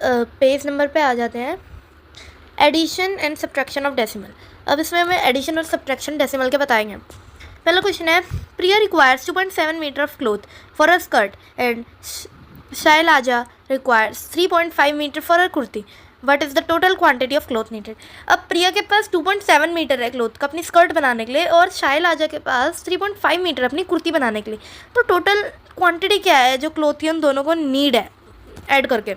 Page number पे आ जाते हैं। Addition and subtraction of decimal. अब इसमें हमें एडिशन और सब्ट्रैक्शन डेसिमल के बताएंगे। पहला क्वेश्चन है, Priya requires 2.7 metre of cloth for a skirt and Shailaja requires 3.5 metre for a kurti. What is the total quantity of cloth needed. अब प्रिया के पास 2.7 मीटर है क्लोथ का अपनी स्कर्ट बनाने के लिए, और शैलाजा के पास 3.5 मीटर अपनी कुर्ती बनाने के लिए। तो टोटल क्वांटिटी क्या है जो क्लोथ की उन दोनों को नीड है ऐड करके।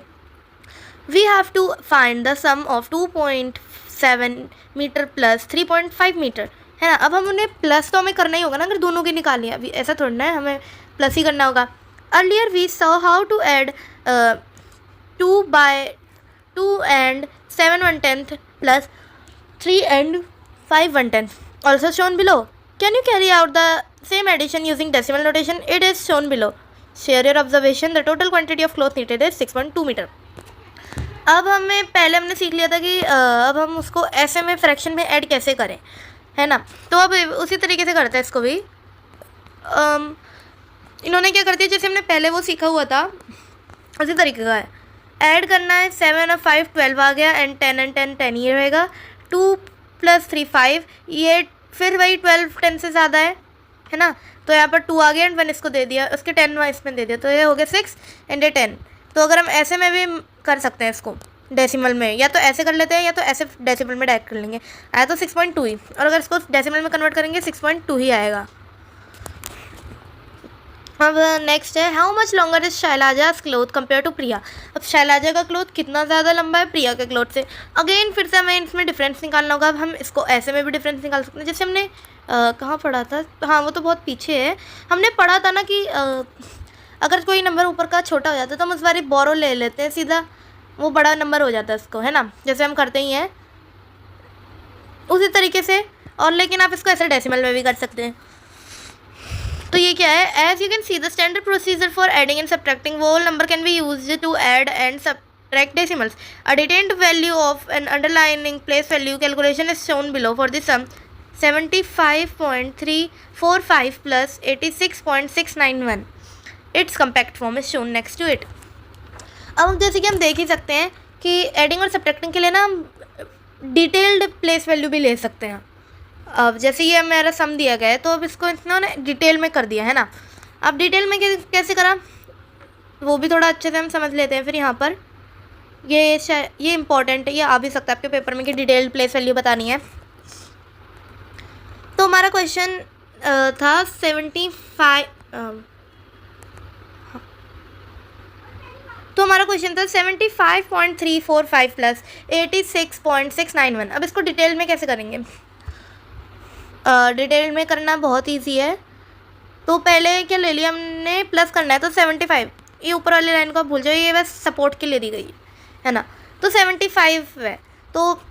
We have to find the sum of 2.7 metre plus 3.5 metre, है ना। अब हम उन्हें प्लस तो हमें करना ही होगा ना, अगर दोनों की निकालनी है। अभी ऐसा थोड़ा ना है, हमें प्लस ही करना होगा। Earlier we saw how to add 2/2 and 7/10 plus 3 and 5/10 also shown below. Can you carry out the same addition using decimal notation? It is shown below. Share your observation. The total quantity of cloth needed is 6.2 metre. अब हमें पहले हमने सीख लिया था कि अब हम उसको ऐसे में फ्रैक्शन में ऐड कैसे करें, है ना। तो अब उसी तरीके से करते हैं इसको भी। इन्होंने क्या कर दिया, जैसे हमने पहले वो सीखा हुआ था उसी तरीके का है। ऐड करना है, 7 और 5 12 आ गया, एंड 10 and 10 10 ये रहेगा। 2 + 3 5, ये फिर वही 12 10 से ज़्यादा है ना। तो यहाँ पर 2 आ गया एंड 1 इसको दे दिया, उसके 10 इसमें दे दिया, तो ये हो गया 6 एंड ये 10। तो अगर हम ऐसे में भी कर सकते हैं इसको डेसिमल में, या तो ऐसे कर लेते हैं या तो ऐसे डेसिमल में डायरेक्ट कर लेंगे। आया तो 6.2 ही, और अगर इसको डेसिमल में कन्वर्ट करेंगे 6.2 ही आएगा। अब नेक्स्ट है, how much longer is Shailaja's cloth compare to Priya. अब शैलाजा का क्लोथ कितना ज़्यादा लंबा है प्रिया के क्लोथ से। अगेन फिर से हमें इसमें डिफरेंस निकालना होगा। अब हम इसको ऐसे में भी डिफरेंस निकाल सकते हैं, जैसे हमने कहाँ पढ़ा था, हाँ वो तो बहुत पीछे है। हमने पढ़ा था ना कि अगर कोई नंबर ऊपर का छोटा हो जाता है तो हम उस बार बोरो ले लेते हैं, सीधा वो बड़ा नंबर हो जाता है उसको, है ना, जैसे हम करते ही हैं उसी तरीके से। और लेकिन आप इसको ऐसे डेसिमल में भी कर सकते हैं। तो ये क्या है, as you can see the standard procedure for adding and subtracting whole number can be use to add and subtract decimals. A detailed value of an underlining place value calculation is shown below for the sum 75.345 plus 86.691। Its compact form is shown next to it. अब जैसे कि हम देख ही सकते हैं कि adding और subtracting के लिए ना हम डिटेल्ड प्लेस वैल्यू भी ले सकते हैं। अब जैसे ये मेरा सम दिया गया है, तो अब इसको इन्होंने डिटेल में कर दिया है ना। अब डिटेल में कैसे करा वो भी थोड़ा अच्छे से हम समझ लेते हैं। फिर यहाँ पर ये इंपॉर्टेंट है, ये आ भी सकता है आपके पेपर में कि डिटेल्ड प्लेस वैल्यू बतानी है। तो हमारा क्वेश्चन था 75, तो हमारा क्वेश्चन था 75.345 प्लस 86.691। अब इसको डिटेल में कैसे करेंगे। डिटेल में करना बहुत इजी है। तो पहले क्या ले लिया हमने, प्लस करना है तो 75, ये ऊपर वाली लाइन को आप भूल जाओ, ये बस सपोर्ट के लिए दी गई है ना। तो 75 है, तो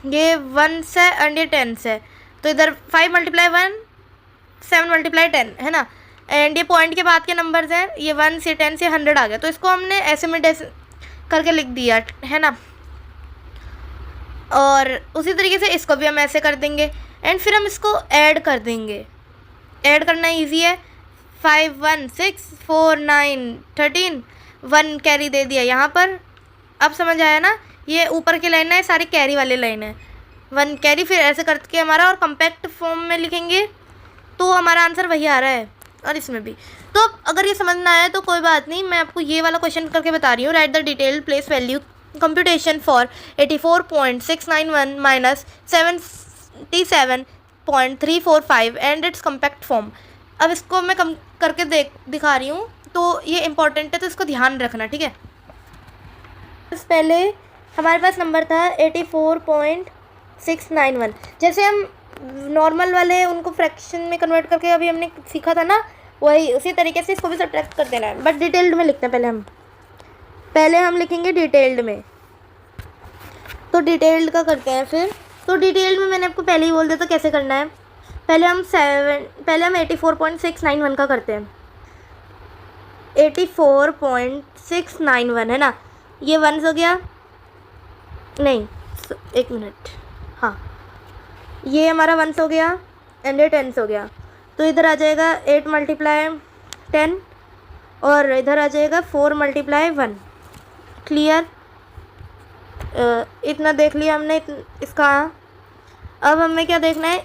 ये 1 से एंड ये 10 से, तो इधर 5 × 1 7 × 10 है ना। एंड ये पॉइंट के बाद के नंबर्स हैं, ये 1 से 10 से 100 आ गया, तो इसको हमने ऐसे में करके लिख दिया, है ना। और उसी तरीके से इसको भी हम ऐसे कर देंगे, एंड फिर हम इसको ऐड कर देंगे। ऐड करना इजी है, 5 1 6 4 9 13, 1 कैरी दे दिया यहाँ पर। अब समझ आया ना, ये ऊपर की लाइन है, सारी कैरी वाली लाइन है, 1 कैरी, फिर ऐसे करके हमारा, और कम्पैक्ट फॉर्म में लिखेंगे तो हमारा आंसर वही आ रहा है, और इसमें भी। तो अगर ये समझ ना आया तो कोई बात नहीं, मैं आपको ये वाला क्वेश्चन करके बता रही हूँ। Right the detailed place value computation for 84.691 minus 77.345 and it's compact form. अब इसको मैं कम करके दिखा रही हूँ, तो ये इंपॉर्टेंट है, तो इसको ध्यान रखना, ठीक है। पहले हमारे पास नंबर था 84.691। जैसे हम नॉर्मल वाले उनको फ्रैक्शन में कन्वर्ट करके अभी हमने सीखा था ना, वही उसी तरीके से इसको भी सब्ट्रैक्ट कर देना है, बट डिटेल्ड में लिखते हैं। पहले हम लिखेंगे डिटेल्ड में, तो डिटेल्ड का करते हैं फिर। तो डिटेल्ड में मैंने आपको पहले ही बोल दिया था कैसे करना है। पहले हम 84.691 का करते हैं। 84.691 है ना, ये 1 हो गया, नहीं 1 मिनट, हाँ ये हमारा 1 हो गया एंड ये 10 हो गया। तो इधर आ जाएगा 8 × 10 और इधर आ जाएगा 4 × 1। क्लियर। इतना देख लिया हमने इसका। अब हमें क्या देखना है,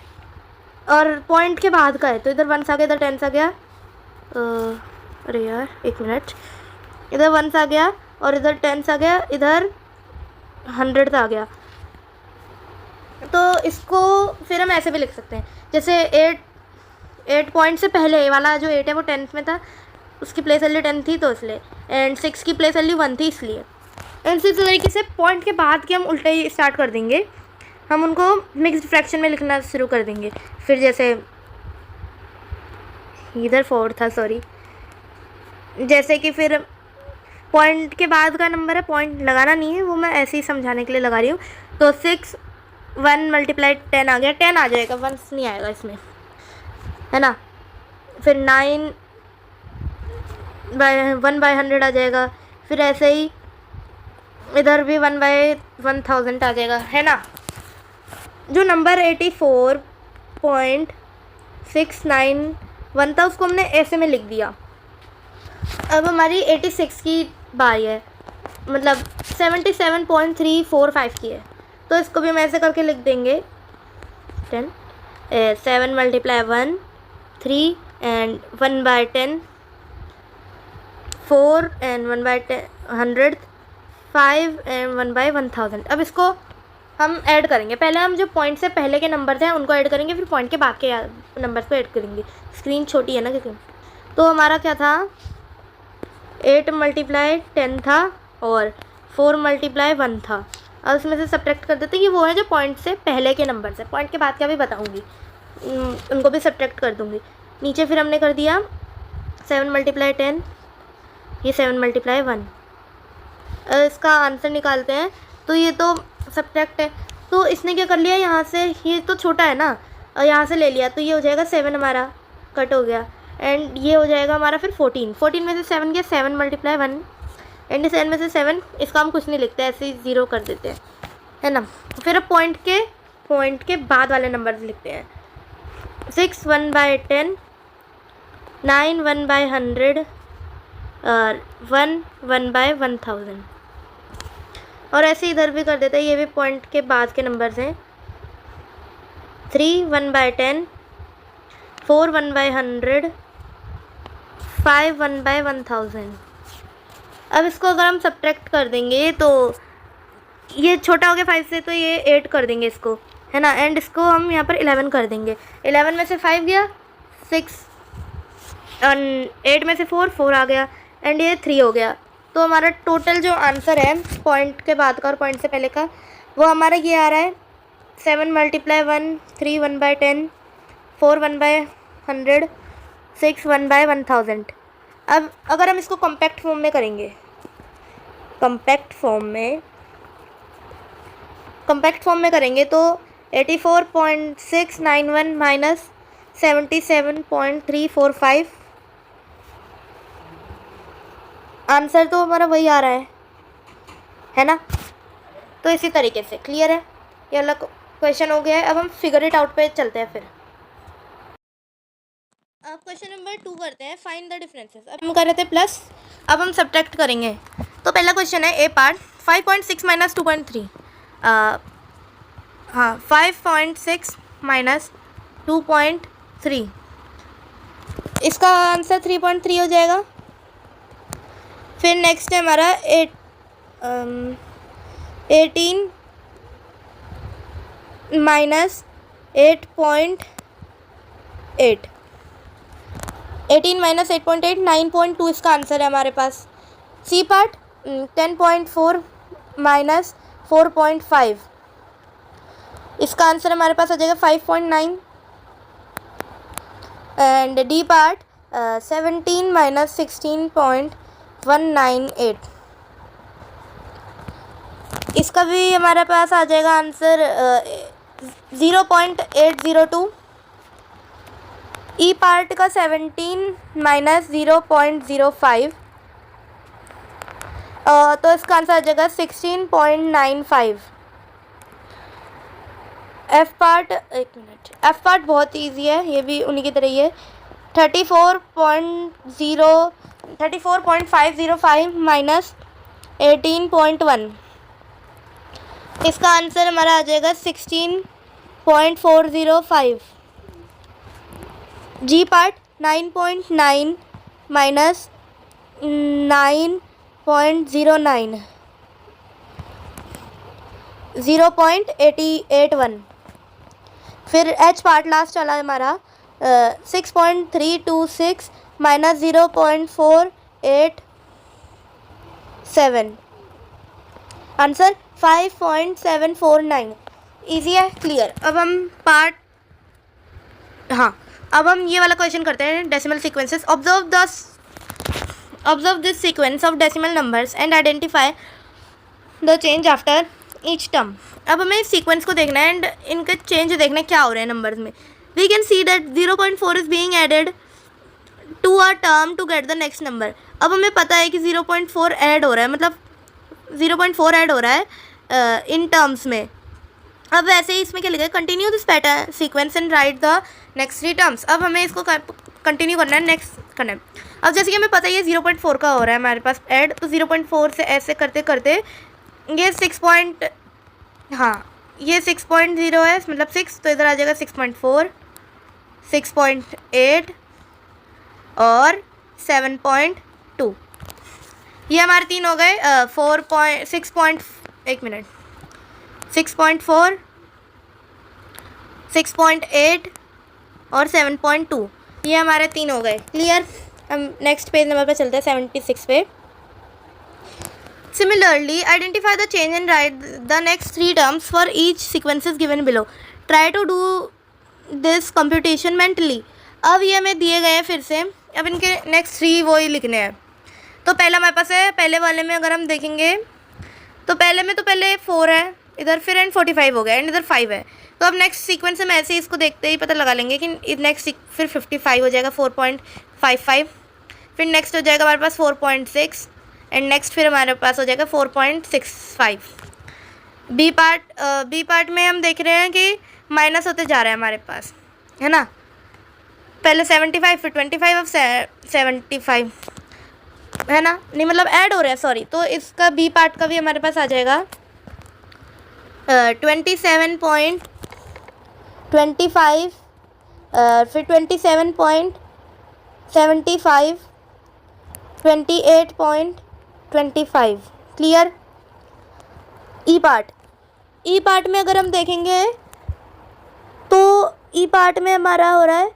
और पॉइंट के बाद का है, तो इधर 1 आ गया, इधर 10 आ गया। अरे यार 1 मिनट, इधर 1 आ गया और इधर 10 आ गया, इधर 100 आ गया। तो इसको फिर हम ऐसे भी लिख सकते हैं, जैसे 8 पॉइंट से पहले वाला जो 8 है वो 10 में था, उसकी प्लेस वैल्यू 10 थी तो इसलिए, एंड 6 की प्लेस वैल्यू 1 थी इसलिए। एंड इसी तरीके से पॉइंट के बाद के हम उल्टे ही स्टार्ट कर देंगे, हम उनको मिक्स्ड फ्रैक्शन में लिखना शुरू कर देंगे। फिर जैसे इधर 4 था, सॉरी, जैसे कि फिर पॉइंट के बाद का नंबर है, पॉइंट लगाना नहीं है, वो मैं ऐसे ही समझाने के लिए लगा रही हूँ। तो 6 1 मल्टीप्लाई 10 आ गया, 10 आ जाएगा, 1 नहीं आएगा इसमें, है ना। फिर 9 1 बाय 100 आ जाएगा। फिर ऐसे ही इधर भी 1 बाय 1000 आ जाएगा, है ना। जो नंबर 84.691 था उसको हमने ऐसे में लिख दिया। अब हमारी 86 की बारी है, मतलब 77.345 की है, तो इसको भी हम ऐसे करके लिख देंगे। 7 multiply 1 3 and 1 by 10 4 and 1 by 100 5 and 1 by 1000। अब इसको हम ऐड करेंगे, पहले हम जो पॉइंट से पहले के नंबर थे उनको ऐड करेंगे, फिर पॉइंट के बाद के नंबर्स को ऐड करेंगे। स्क्रीन छोटी है ना क्योंकि। तो हमारा क्या था, 8 मल्टीप्लाई 10 था और 4 मल्टीप्लाई 1 था। अब इसमें से सब्ट्रैक्ट कर देते हैं, ये वो है जो पॉइंट से पहले के नंबर है, पॉइंट के बाद का भी बताऊँगी, उनको भी सब्ट्रैक्ट कर दूँगी। नीचे फिर हमने कर दिया 7 मल्टीप्लाई 10, ये 7 मल्टीप्लाई 1। इसका आंसर निकालते हैं, तो ये तो सब्ट्रैक्ट है, तो इसने क्या कर लिया, यहाँ से ये तो छोटा है ना, और यहाँ से ले लिया, तो ये हो जाएगा 7, हमारा कट हो गया। एंड ये हो जाएगा हमारा फिर 14 में से 7 गया, 7 मल्टीप्लाई 1, एंड 7 में से 7, इसका हम कुछ नहीं लिखते, ऐसे ही 0 कर देते हैं, है ना। फिर अब पॉइंट के बाद वाले नंबर लिखते हैं। 6 1 बाय 10, 9 1 बाय 100 और 1 बाय 1000। और ऐसे इधर भी कर देते हैं, ये भी पॉइंट के बाद के नंबर्स हैं। 3 1 बाय 10, 4 1 बाय 100, 5 1 बाय 1000। अब इसको अगर हम सब्ट्रैक्ट कर देंगे तो ये छोटा हो गया 5 से, तो ये 8 कर देंगे इसको, है ना। एंड इसको हम यहाँ पर 11 कर देंगे। 11 में से 5 गया, 6, और 8 में से 4 आ गया, एंड ये 3 हो गया। तो हमारा टोटल जो आंसर है पॉइंट के बाद का और पॉइंट से पहले का, वो हमारा ये आ रहा है 7 मल्टीप्लाई 1 3 1 बाय 10, 4 1 बाय 100, 6 1 बाय 1000। अब अगर हम इसको कॉम्पैक्ट फॉर्म में करेंगे, कॉम्पैक्ट फॉर्म में करेंगे तो 84.691 माइनस 77.345, आंसर तो हमारा वही आ रहा है ना। तो इसी तरीके से क्लियर है, ये वाला क्वेश्चन हो गया है। अब हम फिगर इट आउट पे चलते हैं। फिर अब क्वेश्चन नंबर 2 करते हैं, फाइंड द डिफरेंसेस। अब हम कर रहे थे प्लस, अब हम सब्ट्रैक्ट करेंगे। तो पहला क्वेश्चन है ए पार्ट, 5.6 माइनस 2.3, हाँ 5.6 माइनस 2.3, इसका आंसर 3.3 हो जाएगा। फिर नेक्स्ट है हमारा 18 माइनस 8.8, 18 माइनस 8.8, 9.2 इसका आंसर है हमारे पास। सी पार्ट 10.4 माइनस 4.5, इसका आंसर हमारे पास आ जाएगा 5.9। एंड डी पार्ट 17 माइनस 16.198, इसका भी हमारे पास आ जाएगा आंसर 0.802। ई पार्ट का 17 माइनस 0.05, तो इसका आंसर आ जाएगा 16.95। एफ पार्ट, एक मिनट, एफ पार्ट बहुत इजी है, ये भी उन्हीं की तरह ही है। 34.505 माइनस 18.1, इसका आंसर हमारा आ जाएगा 16.405। जी पार्ट 9.9 माइनस 9.09 0.81। फिर एच पार्ट लास्ट वाला हमारा 6.326 माइनस 0.487, आंसर 5.749। ईजी है, क्लियर। अब हम पार्ट अब हम ये वाला क्वेश्चन करते हैं, decimal sequences. Observe this sequence of decimal numbers and identify the change after each term. अब हमें इस सीक्वेंस को देखना है एंड इनका चेंज देखना है क्या हो रहे हैं नंबर्स में। We can see that 0.4 is being added to a term to get the next number. अब हमें पता है कि 0.4 ऐड हो रहा है, मतलब 0.4 ऐड हो रहा है इन टर्म्स में। अब वैसे ही इसमें क्या लिखा है, continue this pattern sequence and right the next 3 terms. अब हमें इसको कंटिन्यू करना है, नेक्स्ट करना है। अब जैसे कि हमें पता है ये 0.4 का हो रहा है हमारे पास ऐड, तो 0.4 से ऐसे करते करते ये 6.0 है, मतलब 6, तो इधर आ जाएगा 6.4, 6.8 और 7.2। ये हमारे 3 हो गए। 6.4, 6.8 और 7.2, ये हमारे 3 हो गए। क्लियर। हम नेक्स्ट पेज नंबर पे चलते हैं, 76 पे। Similarly, identify the change and write the next 3 terms for each sequences given below. Try to do this computation mentally. अब ये हमें दिए गए हैं फिर से, अब इनके नेक्स्ट 3 वो ही लिखने हैं। तो पहला हमारे पास है, पहले वाले में अगर हम देखेंगे तो पहले 4 है इधर, फिर एंड 45 हो गया एंड इधर 5 है। तो अब नेक्स्ट सीक्वेंस में ऐसे ही इसको देखते ही पता लगा लेंगे कि नेक्स्ट फिर 55 हो जाएगा, 4.55। फिर नेक्स्ट हो जाएगा हमारे पास 4.6 एंड नेक्स्ट फिर हमारे पास हो जाएगा 4.65। बी पार्ट में हम देख रहे हैं कि माइनस होते जा रहा है हमारे पास, है ना। पहले 75 फिर 25 अब 75, है ना, नहीं मतलब ऐड हो रहा है, सॉरी। तो इसका बी पार्ट का भी हमारे पास आ जाएगा 27.25, फिर 27.75, 28.25। क्लियर। ई पार्ट में अगर हम देखेंगे तो ई पार्ट में हमारा हो रहा है,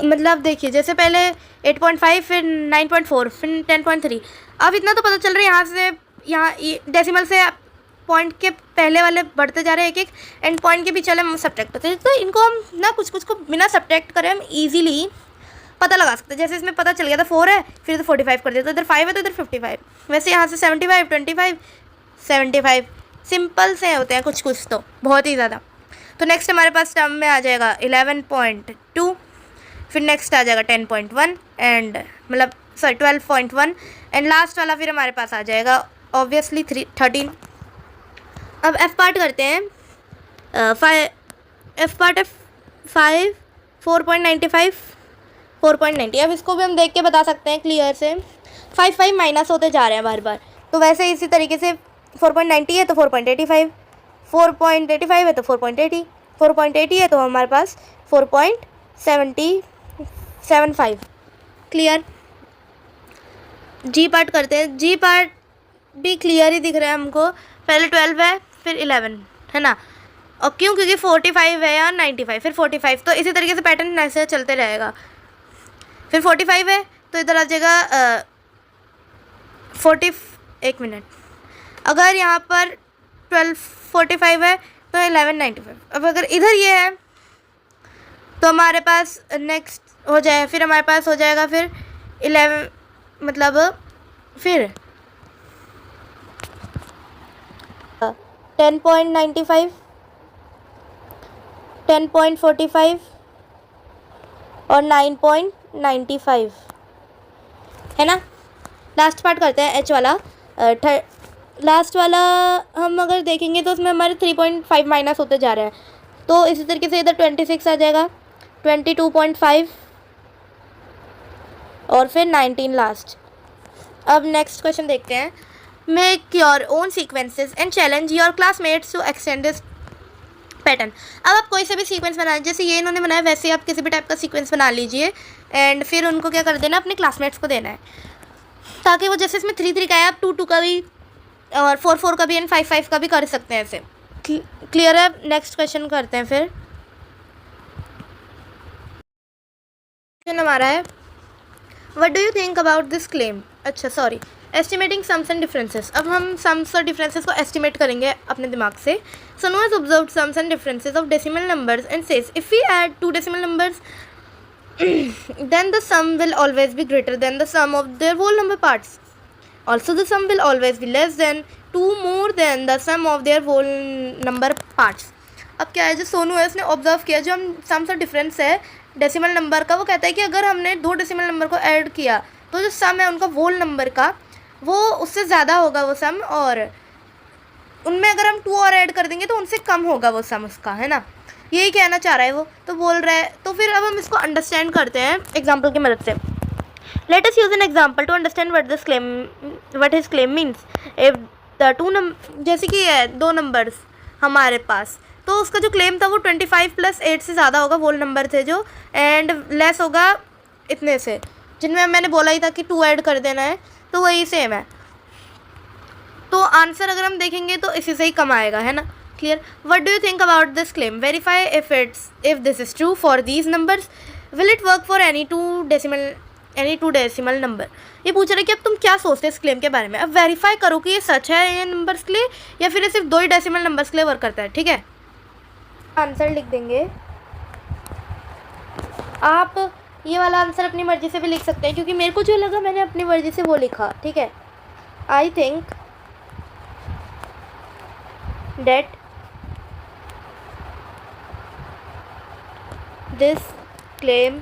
मतलब देखिए जैसे पहले 8.5 फिर 9.4 फिर 10.3। अब इतना तो पता चल रहा है यहाँ से, यहाँ डेसिमल से पॉइंट के पहले वाले बढ़ते जा रहे हैं एक एंड पॉइंट के पीछे वाले हम सब्ट्रैक्ट करते हैं। तो इनको हम ना कुछ को बिना सब्ट्रैक्ट करें हम ईजिली पता लगा सकते हैं। जैसे इसमें पता चल गया था 4 है, फिर तो 45 कर दिया, तो इधर 5 है तो इधर 55। वैसे यहाँ से 75, 25, 75 सिंपल से होते हैं कुछ तो बहुत ही ज़्यादा। तो नेक्स्ट हमारे पास टर्म में आ जाएगा 11.2, फिर नेक्स्ट आ जाएगा 10.1 एंड मतलब 12.1 एंड लास्ट वाला फिर हमारे पास आ जाएगा ऑब्वियसली 13। अब एफ पार्ट करते हैं। एफ पार्ट है 5, 4.95, 4.90। अब इसको भी हम देख के बता सकते हैं क्लियर से, 5 माइनस होते जा रहे हैं बार बार। तो वैसे इसी तरीके से 4.90 है तो 4.85, 4.85 है तो 4.80, 4.80 है तो हमारे पास 4.75। क्लियर। जी पार्ट करते हैं। जी पार्ट भी क्लियर ही दिख रहा है हमको, पहले 12 है फिर 11, है ना। और क्यों, क्योंकि 45 है या 95 फिर 45, तो इसी तरीके से पैटर्न ऐसे चलते रहेगा। फिर 45 है तो इधर आ जाएगा 1 मिनट। अगर यहाँ पर 1245 है तो 1195। अब अगर इधर ये है तो हमारे पास नेक्स्ट हो जाए, फिर हमारे पास हो जाएगा फिर 11, मतलब फिर 10.95, 10.45 और 9.95, है ना। लास्ट पार्ट करते हैं एच वाला। लास्ट वाला हम अगर देखेंगे तो उसमें हमारे 3.5 माइनस होते जा रहे हैं। तो इसी तरीके से इधर 26 आ जाएगा, 22.5 और फिर 19 लास्ट। अब नेक्स्ट क्वेश्चन देखते हैं। Make your own sequences and challenge your classmates to extend this pattern. अब आप कोई से भी सीक्वेंस बना, जैसे ये इन्होंने बनाया वैसे आप किसी भी टाइप का सीक्वेंस बना लीजिए एंड फिर उनको क्या कर देना, अपने क्लासमेट्स को देना है, ताकि वो जैसे इसमें 3 3 का है, आप 2 2 का भी और 4 4 का भी एंड 5 5 का भी कर सकते हैं ऐसे। क्लियर है? नेक्स्ट क्वेश्चन करते हैं फिर। क्वेश्चन हमारा है what do you think about this claim. अच्छा sorry, estimating sums and differences. अब हम सम्स और डिफरेंसेस को एस्टिमेट करेंगे अपने दिमाग से। Sonu has observed sums and differences of decimal numbers and says if we add 2 decimal numbers then the sum will always be greater than the sum of their whole number parts. Also the sum will always be less than 2 more than the sum of their whole number parts. अब क्या है, जो सोनू है उसने observe किया, जो हम sums और डिफरेंस है डेसिमल नंबर का, वो कहता है कि अगर हमने 2 डेसिमल नंबर को ऐड किया तो जो सम है उनका वोल नंबर का वो उससे ज़्यादा होगा वो सम, और उनमें अगर हम 2 और ऐड कर देंगे तो उनसे कम होगा वो सम उसका, है ना। यही कहना चाह रहा है वो, तो बोल रहा है। तो फिर अब हम इसको अंडरस्टैंड करते हैं एग्जाम्पल की मदद से। Let us use an example to understand what his claim means. If the 2 जैसे कि है 2 नंबर्स हमारे पास, तो उसका जो क्लेम था वो 25 + 8 से ज़्यादा होगा, वोल नंबर थे जो, एंड लेस होगा इतने से, जिनमें मैंने बोला ही था कि 2 ऐड कर देना है, तो वही सेम है। तो आंसर अगर हम देखेंगे तो इसी से ही कम आएगा, है ना। Clear? What do you think about this claim? Verify if this is true for these numbers. Will it work for any two decimal number. ये पूछ रहे हैं कि अब तुम क्या सोचते हो इस क्लेम के बारे में। अब वेरीफाई करो कि ये सच है ये नंबर्स के लिए, या फिर ये सिर्फ 2 ही डेसिमल नंबर्स के लिए वर्क करता है। ठीक है, आंसर लिख देंगे। आप ये वाला आंसर अपनी मर्जी से भी लिख सकते हैं, क्योंकि मेरे को जो लगा मैंने अपनी मर्जी से वो लिखा। ठीक है, I think that this claim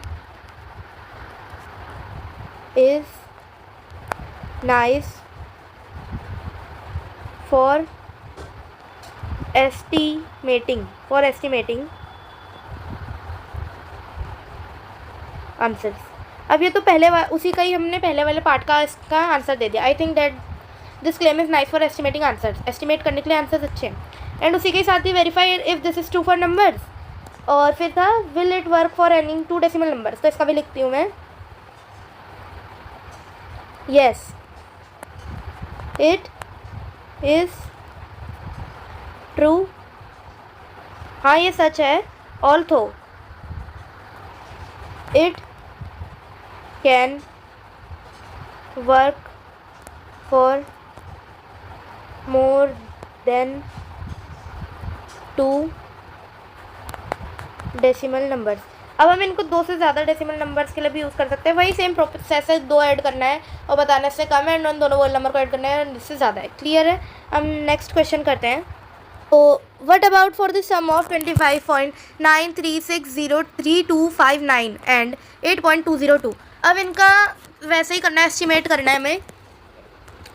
is nice for estimating answers. अब ये तो उसी का ही हमने पहले वाले पार्ट का इसका आंसर दे दिया। I think that this claim is nice for estimating answers. Estimate करने के लिए आंसर्स अच्छे हैं। एंड उसी के साथ ही verify if this is true for numbers, और फिर था will it work for any 2 decimal numbers. तो इसका भी लिखती हूँ मैं, येस इट इज़ ट्रू, हाँ ये सच है। Although it can work for more than 2 decimal numbers. अब हम इनको 2 से ज़्यादा डेसिमल नंबर्स के लिए भी यूज़ कर सकते हैं। वही सेम प्रोसेस है, 2 ऐड करना है और बताने से कम है, एंड उन दोनों वोल नंबर को ऐड करना है जिससे ज़्यादा है। क्लियर है? हम नेक्स्ट क्वेश्चन करते हैं। तो what about for the sum of 25.9360325 and 8.202। अब इनका वैसे ही करना है, एस्टिमेट करना है हमें।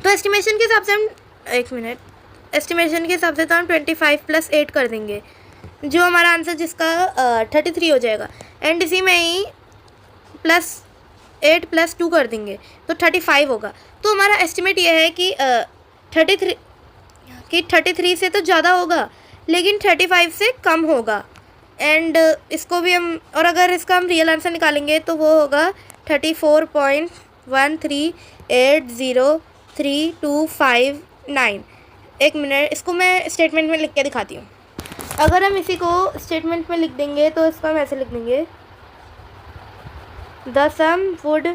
तो एस्टिमेशन के हिसाब से हम एस्टिमेशन के हिसाब से तो हम 25 + 8 कर देंगे, जो हमारा आंसर जिसका 33 हो जाएगा, एंड इसी में ही +8 + 2 कर देंगे तो 35 होगा। तो हमारा एस्टिमेट ये है कि 33 से तो ज़्यादा होगा लेकिन 35 से कम होगा, एंड इसको भी हम, और अगर इसका हम रियल आंसर निकालेंगे तो वो होगा 34.1380325 एक मिनट, इसको मैं स्टेटमेंट में लिख के दिखाती हूँ। अगर हम इसी को स्टेटमेंट में लिख देंगे तो इसको हम ऐसे लिख देंगे, the sum would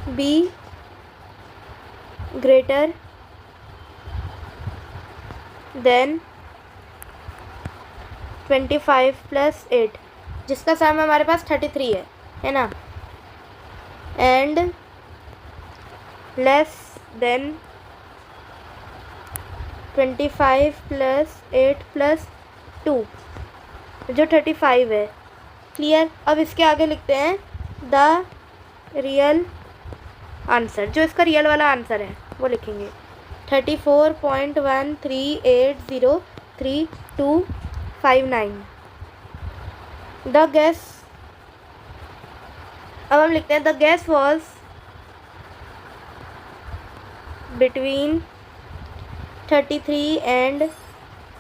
be greater than 25 + 8, जिसका सम हमारे पास 33 है ना, एंड लेस देन 25 + 8 + 2 जो 35 है। क्लियर? अब इसके आगे लिखते हैं द रियल आंसर, जो इसका रियल वाला आंसर है वो लिखेंगे 34.1380325 द गैस। अब हम लिखते हैं the gas was between 33 and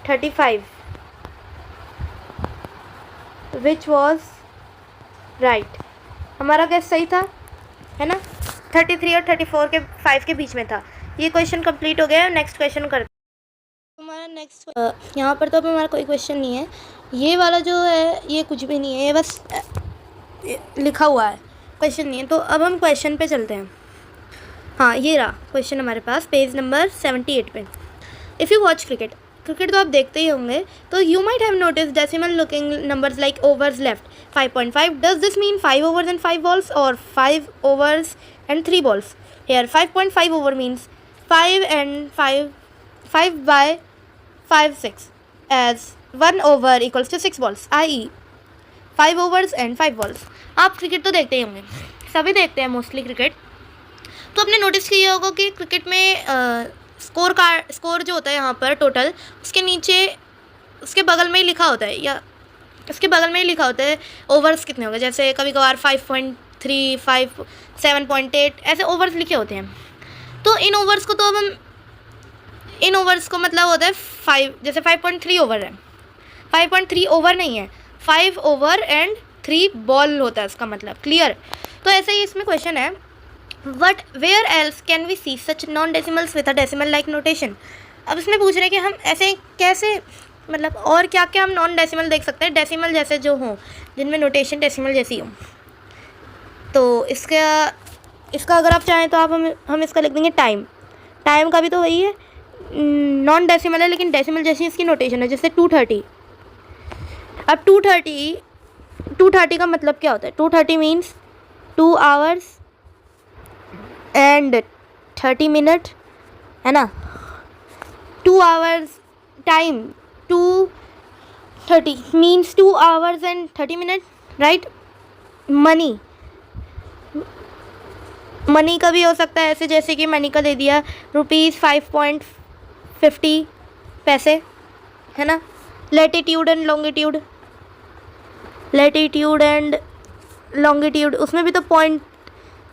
35, which was right. हमारा गैस सही था, है ना? 33 और 34 के 5 के बीच में था। ये क्वेश्चन कंप्लीट हो गया। नेक्स्ट क्वेश्चन करते हैं। हमारा नेक्स्ट यहाँ पर तो अभी हमारा कोई क्वेश्चन नहीं है। ये वाला जो है ये कुछ भी नहीं है, ये बस लिखा हुआ है, क्वेश्चन नहीं है। तो अब हम क्वेश्चन पे चलते हैं। हाँ, ये रहा क्वेश्चन हमारे पास पेज नंबर 78 पे। इफ़ यू वॉच क्रिकेट तो आप देखते ही होंगे, तो you might have notice decimal looking numbers like overs left 5.5. Does this mean 5 overs and 5 balls or 5 overs and 3 balls? Here 5.5 over means 5 and 5 by 5 6, as 1 over equals to 6 balls, i.e. 5 overs and 5 balls. आप cricket तो देखते ही होंगे, सभी देखते हैं mostly cricket. तो आपने notice किया होगा कि क्रिकेट में स्कोर जो होता है यहाँ पर टोटल, उसके नीचे उसके बगल में ही लिखा होता है, या उसके बगल में ही लिखा होता है ओवर्स कितने हो गए। जैसे कभी कभार 5.3, 5, 7.8 ऐसे ओवर्स लिखे होते हैं। तो इन ओवर्स को तो अब हम इन ओवर्स को मतलब होता है 5, जैसे 5.3 ओवर है, 5.3 ओवर नहीं है, 5 ओवर एंड 3 बॉल होता है इसका मतलब। क्लियर? तो ऐसे ही इसमें क्वेश्चन है, what where else can we see such non decimals with a decimal like notation. अब इसमें पूछ रहे हैं कि हम ऐसे कैसे, मतलब और क्या क्या हम नॉन डेसिमल देख सकते हैं डेसिमल जैसे जो हों, जिनमें नोटेशन डेसिमल जैसी हो। तो इसका अगर आप चाहें तो आप हम इसका लिख देंगे टाइम। टाइम का भी तो वही है, नॉन डेसिमल है लेकिन डेसिमल जैसी इसकी नोटेशन है, जैसे 230। अब 230 का मतलब क्या होता है? 230 मीन्स 2 hours and 30 minutes, है ना? 2 hours time 230 means 2 hours and 30 minutes, right? Money का भी हो सकता है ऐसे, जैसे कि मनी का दे दिया ₹5.50 पैसे, है ना? लैटिट्यूड एंड लॉन्गिट्यूड उसमें भी तो पॉइंट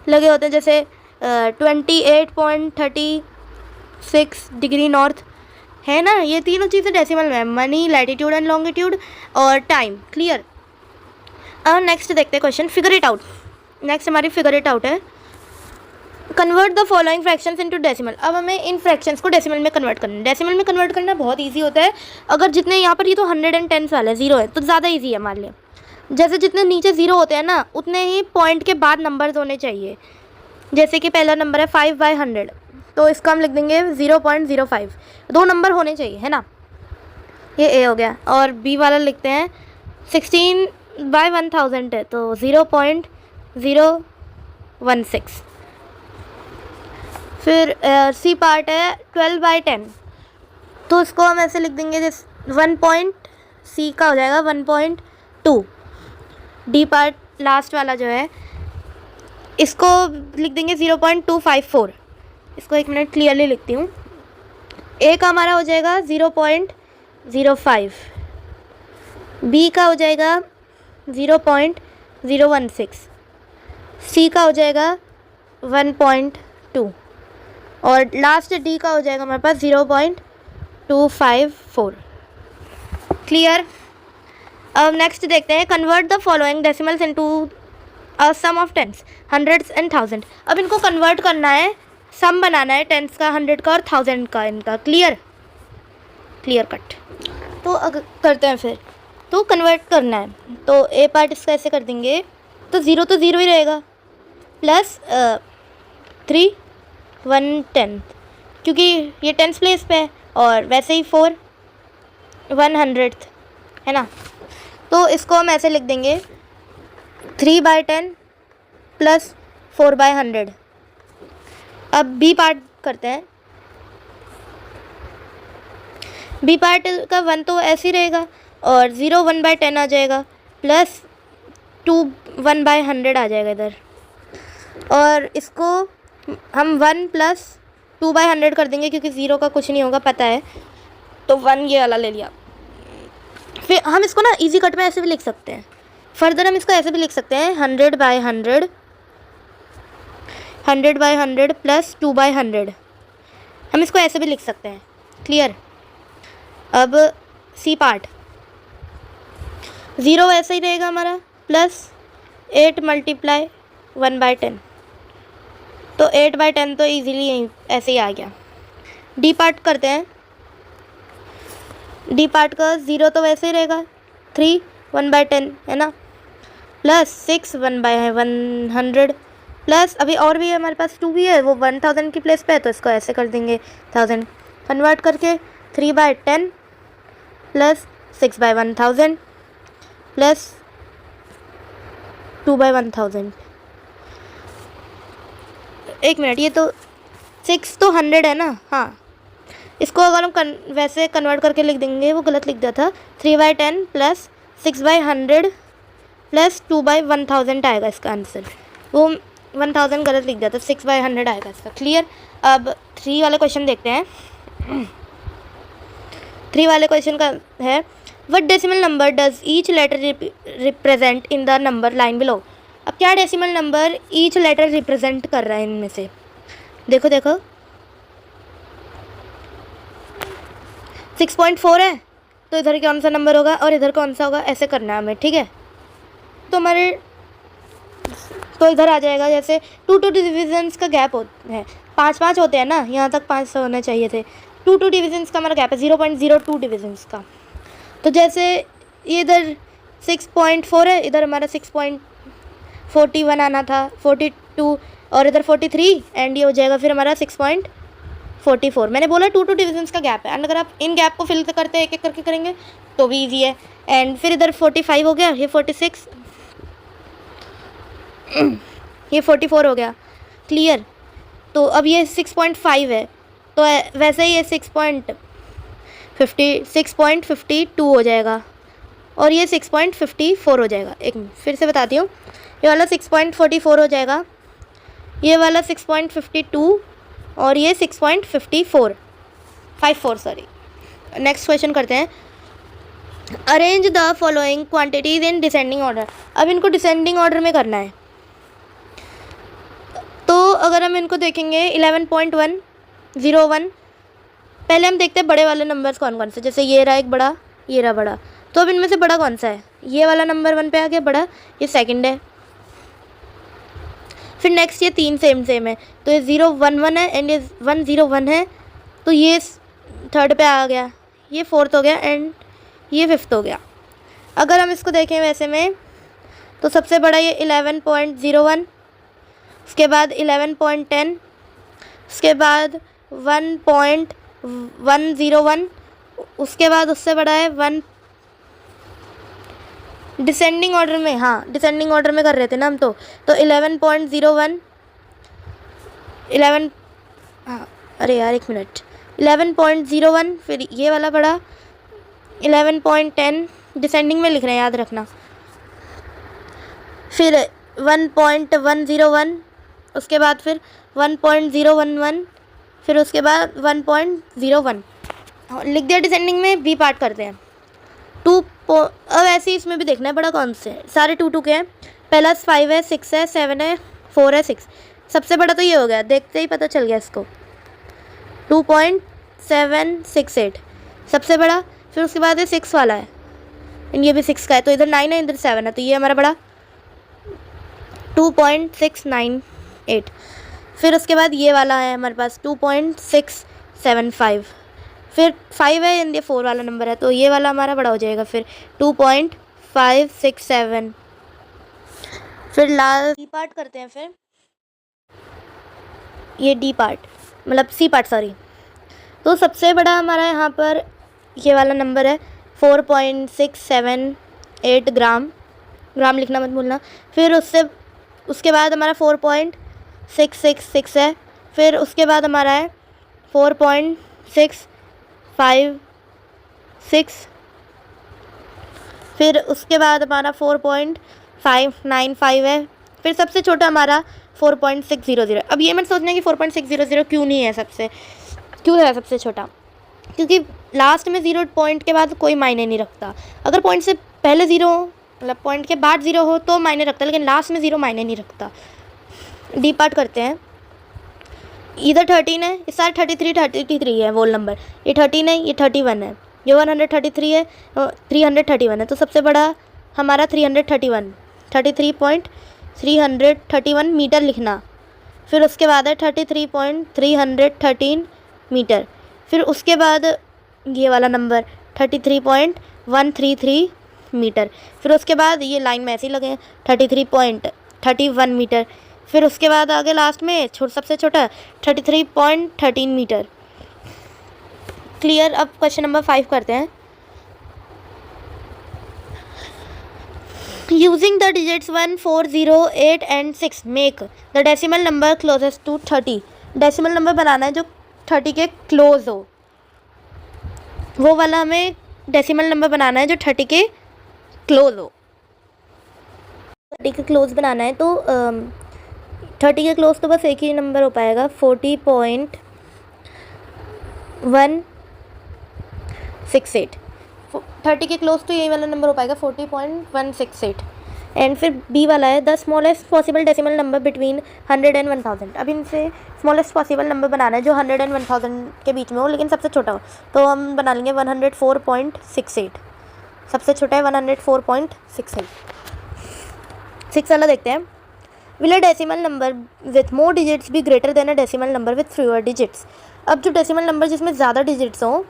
लगे होते हैं, जैसे 28.36 डिग्री नॉर्थ, है ना? ये तीनों चीज़ें डेसिमल में है, मनी, लैटिट्यूड एंड लॉन्गिट्यूड और टाइम। क्लियर? अब नेक्स्ट देखते हैं question, figure it out. Next हमारी फिगर इट आउट है, convert the following fractions into decimal. अब हमें इन फ्रैक्शंस को डेसिमल में कन्वर्ट करना है। डेसिमल में कन्वर्ट करना बहुत ईजी होता है। अगर जितने यहाँ पर ये तो 110 वाला है, 0 है, तो ज़्यादा ईजी है मान लिया। जैसे जितने नीचे 0 होते हैं ना, उतने ही पॉइंट के बाद नंबर्स होने चाहिए। जैसे कि पहला नंबर है 5/100, तो इसका हम लिख देंगे 0.05, 2 नंबर होने चाहिए, है ना? ये ए हो गया। और बी वाला लिखते हैं 16/1000 है, तो 0.016। फिर सी पार्ट है 12/10, तो इसको हम ऐसे लिख देंगे, जैसे 1 सी का हो जाएगा 1.2। डी पार्ट लास्ट वाला जो है, इसको लिख देंगे 0.254। इसको एक मिनट क्लियरली लिखती हूँ। ए का हमारा हो जाएगा 0.05, बी का हो जाएगा 0.016, सी का हो जाएगा 1.2 और लास्ट डी का हो जाएगा हमारे पास 0.254। क्लियर? अब नेक्स्ट देखते हैं, convert the following decimals into a sum of tens, hundreds and thousand. अब इनको कन्वर्ट करना है, सम बनाना है टेंस का, 100 का और 1000 का इनका। Clear cut. तो अगर करते हैं फिर, तो कन्वर्ट करना है, तो ए पार्ट इसका ऐसे कर देंगे, तो 0 ही रहेगा, प्लस 3 1/10, क्योंकि ये 10th प्लेस पे है, और वैसे ही 4 100th, है ना? तो इसको हम ऐसे लिख देंगे 3/10 प्लस 4/100। अब बी पार्ट करते हैं। बी पार्ट का 1 तो ऐसे ही रहेगा, और 0 1/10 आ जाएगा, प्लस 2 1/100 आ जाएगा इधर, और इसको हम 1 प्लस 2/100 कर देंगे, क्योंकि 0 का कुछ नहीं होगा पता है, तो 1 ये वाला ले लिया। फिर हम इसको ना इजी कट में ऐसे भी लिख सकते हैं, फर्दर हम इसको ऐसे भी लिख सकते हैं 100/100 प्लस 2/100, हम इसको ऐसे भी लिख सकते हैं। क्लियर। अब सी पार्ट, 0 ऐसा ही रहेगा हमारा, प्लस 8 मल्टीप्लाई 1/10, तो 8/10 तो ईजिली ऐसे ही आ गया। डी पार्ट करते हैं। डी पार्ट का 0 तो वैसे ही रहेगा, 3 1/10 है ना, प्लस 6 1/100, प्लस अभी और भी है हमारे पास 2 भी है, वो 1000 की प्लेस पे है, तो इसको ऐसे कर देंगे 1000 कन्वर्ट करके, 3/10 प्लस 6/1000 प्लस 2/1000। एक मिनट, ये तो 6 तो 100 है ना, हाँ, इसको अगर हम वैसे कन्वर्ट करके लिख देंगे, वो गलत लिख दिया था, 3/10 प्लस 6/100 प्लस 2/1000 आएगा इसका आंसर, वो 1000 गलत लिख दिया था, 6/100 आएगा इसका। क्लियर। अब 3 वाले क्वेश्चन देखते हैं। 3 वाले क्वेश्चन का है, what decimal number does each letter represent in the number line below. अब क्या decimal number each letter represent कर रहा है इनमें से, देखो देखो, 6.4 है, तो इधर कौन सा नंबर होगा और इधर कौन सा होगा, ऐसे करना है हमें। ठीक है, तो हमारे तो इधर आ जाएगा, जैसे 2 डिविजन्स का गैप है, 5 होते हैं ना, यहाँ तक 5 होने चाहिए थे, 2 डिविजन्स का हमारा गैप है 0.02 डिविजन्स का। तो जैसे ये इधर 6.4 है, इधर हमारा 6.41 आना था, 42, और इधर 43, एंड ये हो जाएगा फिर हमारा 6.44। मैंने बोला 2 डिविजन्स का गैप है, एंड अगर आप इन गैप को फिल करते एक एक करके करेंगे तो भी ईजी है। एंड फिर इधर 45 हो गया, ये 46, ये 44 हो गया। क्लियर। तो अब ये 6.5 है, तो वैसे ही ये 6.52 हो जाएगा, और ये 6.54 हो जाएगा। एक मिनट फिर से बताती हूँ, ये वाला 6.44 हो जाएगा, ये वाला 6.52, और ये 6.54 सॉरी। नेक्स्ट क्वेश्चन करते हैं, arrange the following quantities in descending order. अब इनको डिसेंडिंग ऑर्डर में करना है, तो अगर हम इनको देखेंगे 11.101, पहले हम देखते हैं बड़े वाले नंबर्स कौन कौन से, जैसे ये रहा एक बड़ा, ये रहा बड़ा, तो अब इनमें से बड़ा कौन सा है, ये वाला नंबर 1 पे आ गया बड़ा, ये सेकंड है। फिर नेक्स्ट ये 3 सेम है, तो ये 011 है, एंड ये 101 है, तो ये थर्ड पे आ गया, ये फोर्थ हो गया, एंड ये फिफ्थ हो गया। अगर हम इसको देखें वैसे में, तो सबसे बड़ा ये 11.01, उसके बाद 11.10, उसके बाद 1.101, उसके बाद उससे बड़ा है 1, डिसेंडिंग ऑर्डर में, हाँ डिसेंडिंग ऑर्डर में कर रहे थे ना हम, तो 11.01, 11, हाँ अरे यार एक मिनट, 11.01, फिर ये वाला बड़ा 11.10, डिसेंडिंग में लिख रहे हैं याद रखना, फिर 1.101, उसके बाद फिर 1.011, फिर उसके बाद 1.01 लिख दिया डिसेंडिंग में। बी पार्ट करते हैं, अब ऐसे ही इसमें भी देखना है बड़ा कौन से है, सारे 2 के हैं, पहला 5 है, 6 है, 7 है, 4 है, 6, सबसे बड़ा तो ये हो गया, देखते ही पता चल गया इसको, 2.768 सबसे बड़ा, फिर उसके बाद ये 6 वाला है, ये भी 6 का है, तो इधर 9 है, इधर 7 है, तो ये हमारा बड़ा 2.698, फिर उसके बाद ये वाला है हमारे पास 2.675, फिर 5 है, ये 4 वाला नंबर है, तो ये वाला हमारा बड़ा हो जाएगा फिर 2.567। फिर लास्ट डी पार्ट करते हैं, फिर ये डी पार्ट मतलब सी पार्ट सॉरी। तो सबसे बड़ा हमारा यहाँ पर ये वाला नंबर है 4.678 ग्राम लिखना मत भूलना। फिर उसके बाद हमारा 4.666 है, फिर उसके बाद हमारा है 4.656, फिर उसके बाद हमारा 4.595 है, फिर सबसे छोटा हमारा 4.600। अब ये मत सोचना कि 4.600 क्यों नहीं है क्यों है सबसे छोटा, क्योंकि लास्ट में 0 पॉइंट के बाद कोई मायने नहीं रखता। अगर पॉइंट से पहले 0 मतलब पॉइंट के बाद 0 हो तो मायने रखता है, लेकिन लास्ट में 0 मायने नहीं रखता। डी पार्ट करते हैं, इधर 13 है, इस साइड 33 है वोल नंबर, ये 13 है, ये 31 है, ये 133 है, 331 है। तो सबसे बड़ा हमारा 331, 33.331 मीटर लिखना। फिर उसके बाद है 33.313 मीटर। फिर उसके बाद ये वाला नंबर 33.133 मीटर। फिर उसके बाद ये लाइन में ऐसे ही लगे 33.31 मीटर। फिर उसके बाद आगे लास्ट में सबसे छोटा 33.13 मीटर। क्लियर। अब क्वेश्चन नंबर 5 करते हैं। Using the digits 1, 4, 0, 8 and 6 make the decimal number closest to 30। Decimal number बनाना है जो 30 के क्लोज हो, वो वाला हमें डेसिमल नंबर बनाना है जो 30 के क्लोज हो। 30 के क्लोज बनाना है तो 30 के क्लोज तो बस एक ही नंबर हो पाएगा, 40.168। 30 के क्लोज तो यही वाला नंबर हो पाएगा, 40.168। एंड फिर बी वाला है the smallest possible decimal number between 100 and 1000। अब इनसे स्मॉलेस्ट पॉसिबल नंबर बनाना है जो 100 एंड 1000 के बीच में हो, लेकिन सबसे छोटा हो। तो हम बना लेंगे 104.68। सबसे छोटा है 104.68। 6 वाला देखते हैं। Will a decimal number with more digits B greater then a decimal number with fewer digits. अब जो डेसिमल नंबर जिसमें ज़्यादा डिजिट्स हों,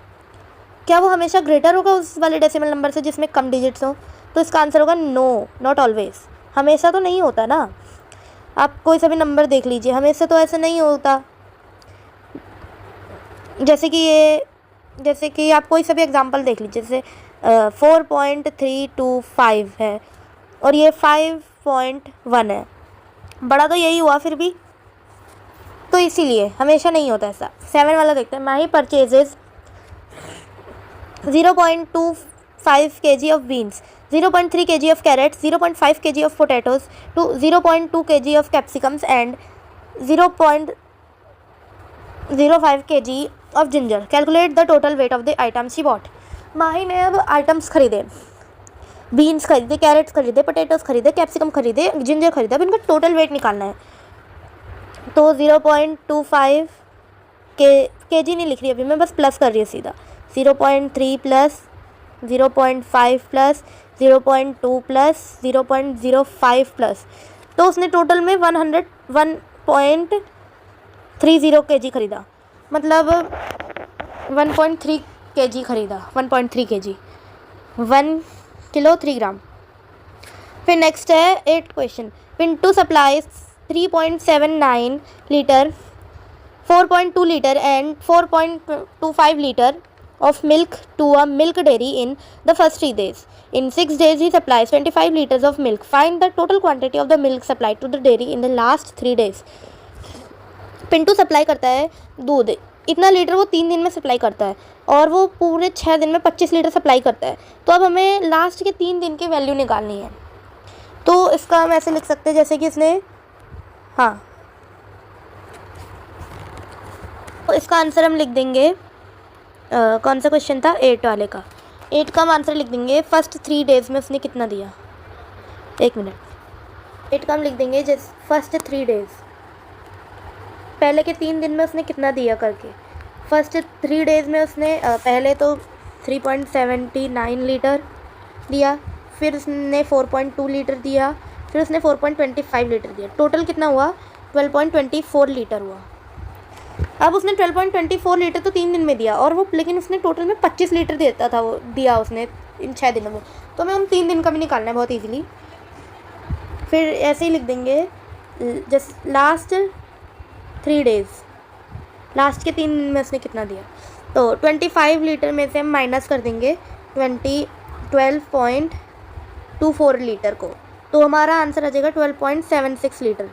क्या वो हमेशा ग्रेटर होगा उस वाले डेसिमल नंबर से जिसमें कम डिजिट्स हो? तो इसका आंसर होगा नो, नॉट ऑलवेज। हमेशा तो नहीं होता ना। आप कोई सा भी नंबर देख लीजिए, हमेशा तो ऐसा नहीं होता। जैसे कि आप कोई सा भी एग्जांपल देख लीजिए, जैसे 4.325 है और ये 5.1 है, बड़ा तो यही हुआ फिर भी, तो इसीलिए हमेशा नहीं होता ऐसा। 7 वाला देखते हैं। माही purchases 0.25 kg of beans, 0.3 kg of carrots, 0.5 kg of potatoes, 0.2 kg of capsicums and 0.05 kg of ginger. Calculate the total weight of the items she bought. माही ने अब आइटम्स खरीदे, बीन्स खरीदे, कैरेट्स खरीदे, पोटैटोस खरीदे, कैप्सिकम खरीदे, ginger खरीदे। अब इनका टोटल वेट निकालना है। तो 0.25 kg नहीं लिख रही अभी मैं, बस प्लस कर रही हूँ सीधा। 0.3 प्लस 0.5 प्लस 0.2 प्लस 0.05 प्लस, तो उसने टोटल में 101.30 kg खरीदा, मतलब 1.3 kg खरीदा, 1.3 kg, 1 किलो 3 ग्राम। फिर नेक्स्ट है 8 question. Pintu supplies 3.79 litre, 4.2 litre and 4.25 litre of milk to a milk dairy in the first 3 days. In 6 days he supplies 25 liters of milk. Find the total quantity of the milk supplied to the dairy in the last 3 days. Pintu supply करता है दूध, इतना litre वो 3 दिन में supply करता है और वो पूरे 6 दिन में 25 लीटर सप्लाई करता है। तो अब हमें लास्ट के 3 दिन की वैल्यू निकालनी है। तो इसका हम ऐसे लिख सकते हैं जैसे कि इसने, हाँ, तो इसका आंसर हम लिख देंगे, कौन सा क्वेश्चन था? 8 वाले का। 8 का हम आंसर लिख देंगे फर्स्ट 3 डेज़ में उसने कितना दिया। 1 मिनट। 8 का हम लिख देंगे जैसे फर्स्ट 3 डेज़, पहले के 3 दिन में उसने कितना दिया करके। फर्स्ट 3 डेज़ में उसने पहले तो 3.79 लीटर दिया, फिर उसने 4.2 लीटर दिया, फिर उसने 4.25 लीटर दिया। टोटल कितना हुआ? 12.24 लीटर हुआ। अब उसने 12.24 लीटर तो 3 दिन में दिया, और वो लेकिन उसने टोटल में 25 लीटर देता था, वो दिया उसने इन 6 दिनों में। तो हमें उन 3 दिन का भी निकालना है बहुत इजीली। फिर ऐसे ही लिख देंगे जस्ट लास्ट 3 डेज़, लास्ट के 3 दिन में उसने कितना दिया। तो 25 लीटर में से हम माइनस कर देंगे 12.24 लीटर को, तो हमारा आंसर आ जाएगा 12.76 लीटर।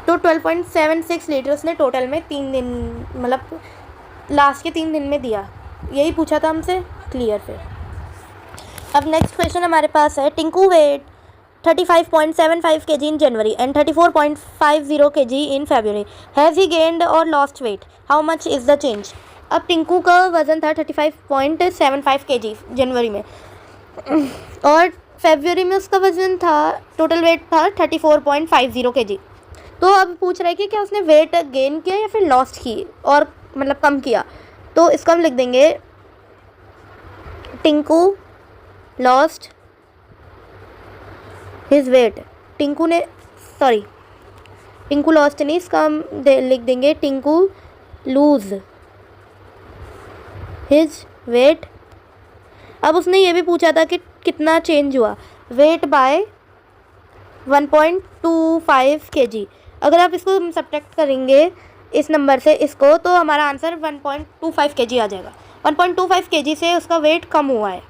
तो 12.76 लीटर उसने टोटल में 3 दिन, मतलब लास्ट के 3 दिन में दिया। यही पूछा था हमसे, क्लियर। फिर अब नेक्स्ट क्वेश्चन हमारे पास है। Tinku weight 35.75 kg in January and 34.50 kg in February. Has he gained or lost weight? How much is the change? अब टिंकू का वज़न था 35.75 kg जनवरी में, और फेब्रुअरी में उसका वज़न था, टोटल वेट था 34.50 kg। तो अब पूछ रहा है कि क्या उसने वेट गेन किया या फिर लॉस्ट की और मतलब कम किया। तो इसको हम लिख देंगे Tinku lost his weight. Tinku lost नहीं, इसका हम लिख देंगे टिंकू लूज हिज वेट। अब उसने ये भी पूछा था कि कितना चेंज हुआ, वेट बाय 1.25 kg। अगर आप इसको सब्ट्रैक्ट करेंगे इस नंबर से इसको, तो हमारा आंसर 1.25 kg आ जाएगा। 1.25 kg से उसका वेट कम हुआ है।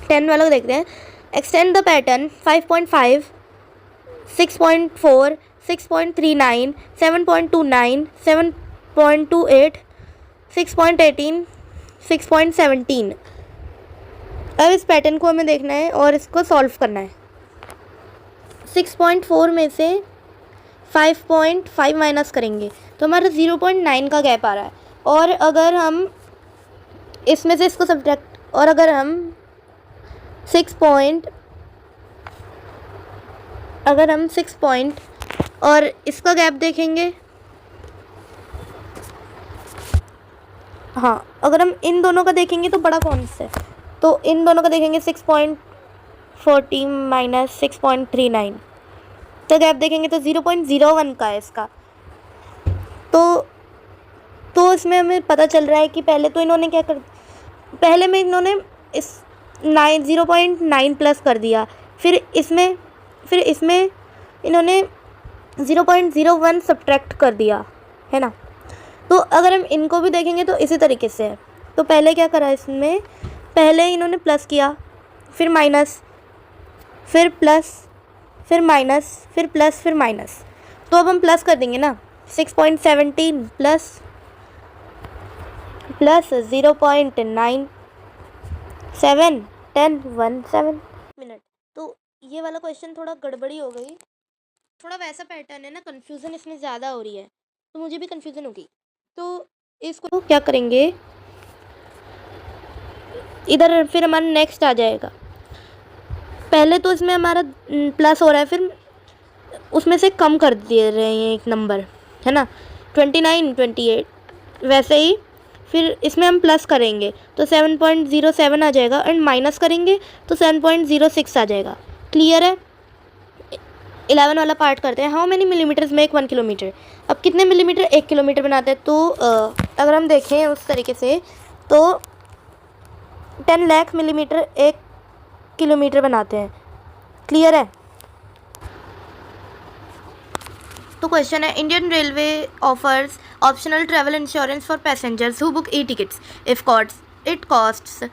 10 वाला को देखते हैं। Extend the pattern 5.5, 6.4, 6.39, 7.29, 7.28, 6.18, 6.17। अब इस पैटर्न को हमें देखना है और इसको सॉल्व करना है। 6.4 में से 5.5 माइनस करेंगे तो हमारा 0.9 का गैप आ रहा है। और अगर हम इसमें से इसको सब्ट्रैक्ट, और अगर हम 6 पॉइंट और इसका गैप देखेंगे, हाँ अगर हम इन दोनों का देखेंगे तो बड़ा कौन सा है, तो इन दोनों का देखेंगे 6.40 माइनस 6.39, तो गैप देखेंगे तो 0.01 का है इसका। तो इसमें हमें पता चल रहा है कि पहले में इन्होंने इस 0.9 प्लस कर दिया, फिर इसमें इन्होंने 0.01 सब्ट्रैक्ट कर दिया, है ना। तो अगर हम इनको भी देखेंगे तो इसी तरीके से है। तो पहले क्या करा इसमें, पहले इन्होंने प्लस किया, फिर माइनस, फिर प्लस, फिर माइनस, फिर प्लस, फिर माइनस। तो अब हम प्लस कर देंगे ना, 6.17 प्लस 0.9, 7, 10, 1, 7 मिनट। तो ये वाला क्वेश्चन थोड़ा गड़बड़ी हो गई, थोड़ा वैसा पैटर्न है ना, कन्फ्यूज़न इसमें ज़्यादा हो रही है, तो मुझे भी कन्फ्यूज़न होगी। तो इसको क्या करेंगे, इधर फिर हमारा नेक्स्ट आ जाएगा। पहले तो इसमें हमारा प्लस हो रहा है, फिर उसमें से कम कर दे रहे हैं एक नंबर, है ना, 29, 28। वैसे ही फिर इसमें हम प्लस करेंगे तो 7.07 आ जाएगा, एंड माइनस करेंगे तो 7.06 आ जाएगा। क्लियर है। 11 वाला पार्ट करते हैं। How many millimetres make 1 kilometre. अब कितने मिलीमीटर 1 किलोमीटर बनाते हैं, तो अगर हम देखें उस तरीके से तो 10 लाख मिलीमीटर 1 किलोमीटर बनाते हैं। क्लियर है। तो क्वेश्चन है, Indian railway offers optional travel insurance for passengers who book E tickets if it costs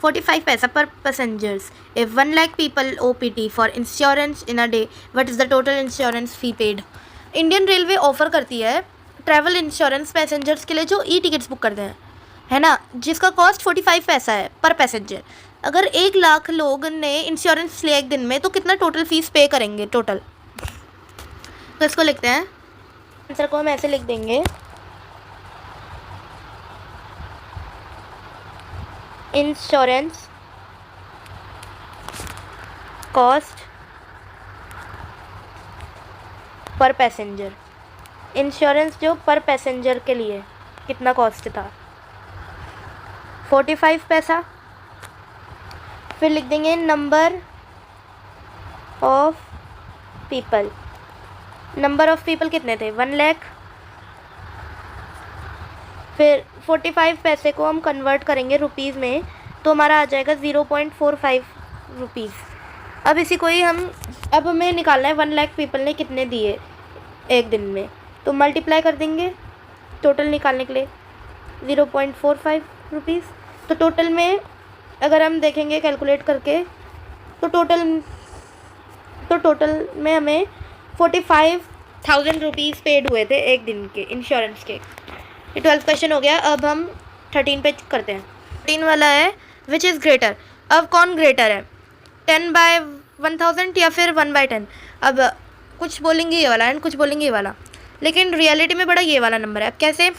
45 पैसा per passengers. If 1 lakh people OPT for insurance in a day, what is the total insurance fee paid? Indian railway offer करती है travel insurance passengers के लिए जो ई tickets book करते हैं, है ना, जिसका कॉस्ट 45 पैसा है पर पैसेंजर। अगर 1 लाख लोग ने इंश्योरेंस लिया एक दिन में, तो कितना टोटल फीस पे करेंगे टोटल। तो इसको लिखते हैं, आंसर को हम ऐसे लिख देंगे, insurance cost per passenger. Insurance जो पर पैसेंजर के लिए कितना कॉस्ट था, 45 पैसा। फिर लिख देंगे number of people. Number of people कितने थे, 1 लाख। फिर 45 पैसे को हम कन्वर्ट करेंगे रुपीज़ में, तो हमारा आ जाएगा 0.45 रुपीज़। अब इसी को ही अब हमें निकालना है 1 लाख पीपल ने कितने दिए एक दिन में, तो मल्टीप्लाई कर देंगे टोटल निकालने के लिए 0.45 रुपीज़। तो टोटल में अगर हम देखेंगे कैलकुलेट करके, तो टोटल में हमें 45,000 रुपीज़ पेड हुए थे एक दिन के इंश्योरेंस के। ये 12th क्वेश्चन हो गया। अब हम 13 पे करते हैं। 13 वाला है विच इज़ ग्रेटर। अब कौन ग्रेटर है, 10/1000 या फिर 1/10। अब कुछ बोलेंगे ये वाला एंड कुछ बोलेंगे ये वाला, लेकिन रियलिटी में बड़ा ये वाला नंबर है। अब कैसे,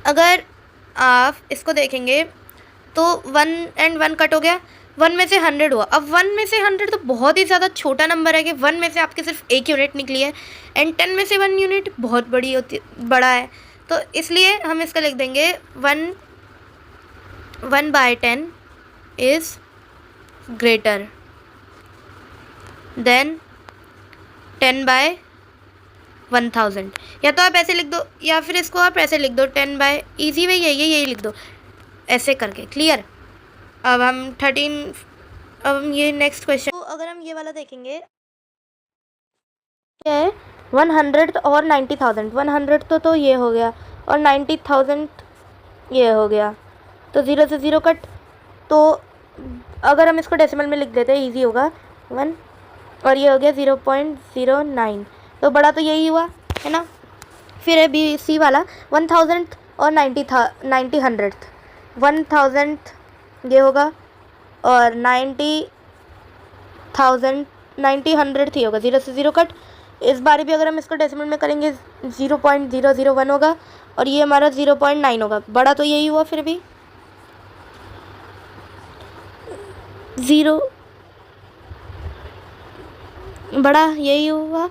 अगर आप इसको देखेंगे तो 1 and 1 कट हो गया, 1 में से 100 हुआ। अब 1 में से 100 तो बहुत ही ज़्यादा छोटा नंबर है कि 1 में से आपके सिर्फ 1 यूनिट निकली है, एंड 10 में से 1 यूनिट बहुत बड़ा है, तो इसलिए हम इसका लिख देंगे 1/10 इज़ ग्रेटर देन 10/1000। या तो आप ऐसे लिख दो या फिर इसको आप ऐसे लिख दो 10 ईजी वे यही लिख दो ऐसे करके। क्लियर। अब हम ये नेक्स्ट क्वेश्चन, तो अगर हम ये वाला देखेंगे क्या है 100 और 90,000। 100 तो ये हो गया और 90,000 ये हो गया, तो 0 से 0 कट। तो अगर हम इसको डेसिमल में लिख देते हैं ईजी होगा 1 और ये हो गया 0.09, तो बड़ा तो यही हुआ है ना। फिर है बी सी वाला 1000 और 90 100। 1000 ये होगा और 90 100 ही होगा, 0 से 0 कट। इस बार भी अगर हम इसको डेसिमल में करेंगे 0.001 होगा और ये हमारा 0.9 होगा, बड़ा तो यही हुआ। फिर भी 0 बड़ा यही हुआ,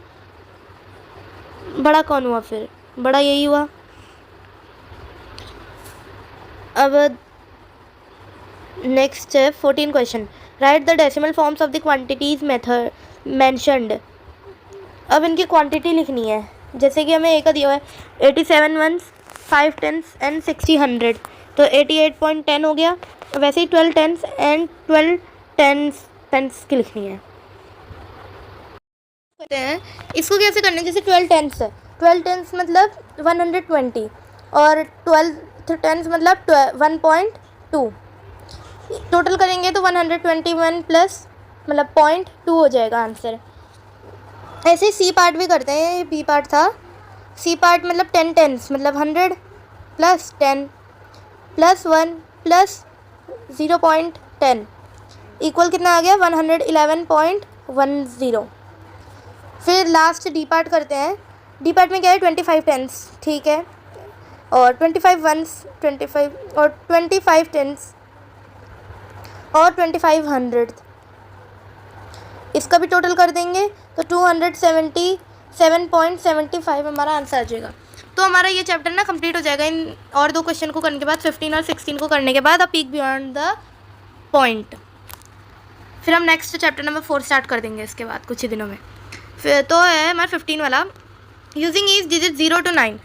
बड़ा कौन हुआ, फिर बड़ा यही हुआ। अब नेक्स्ट है 14 question, right the decimal forms of the quantities method mentioned. अब इनकी क्वांटिटी लिखनी है, जैसे कि हमें ए का दिया हुआ है 87 1s 5 10s एंड 60 100, तो 88.10 हो गया। वैसे ही 12 10s एंड 12 10s की लिखनी है। इसको कैसे करना है, जैसे 12 10s है, 12 10s मतलब 120 और 12 10s मतलब 1.2, टोटल करेंगे तो 121 प्लस मतलब 0.2 हो जाएगा आंसर। ऐसे ही सी पार्ट भी करते हैं, ये बी पार्ट था। सी पार्ट मतलब 10 10s मतलब 100 प्लस 10 प्लस 1 प्लस 0.10 इक्वल कितना आ गया 111.10। फिर लास्ट डी पार्ट करते हैं। डी पार्ट में क्या है 25 10s, ठीक है, और 25 1s 25 और 25 10s और 25 100, इसका भी टोटल कर देंगे तो 277.75 हमारा आंसर आ जाएगा। तो हमारा ये चैप्टर ना कंप्लीट हो जाएगा इन और 2 क्वेश्चन को करने के बाद। 15 और 16 को करने के बाद, अब पीक बियॉन्ड द पॉइंट। फिर हम नेक्स्ट चैप्टर नंबर 4 स्टार्ट कर देंगे इसके बाद कुछ ही दिनों में। फिर तो है हमारा 15 वाला, using each digit 0 to 9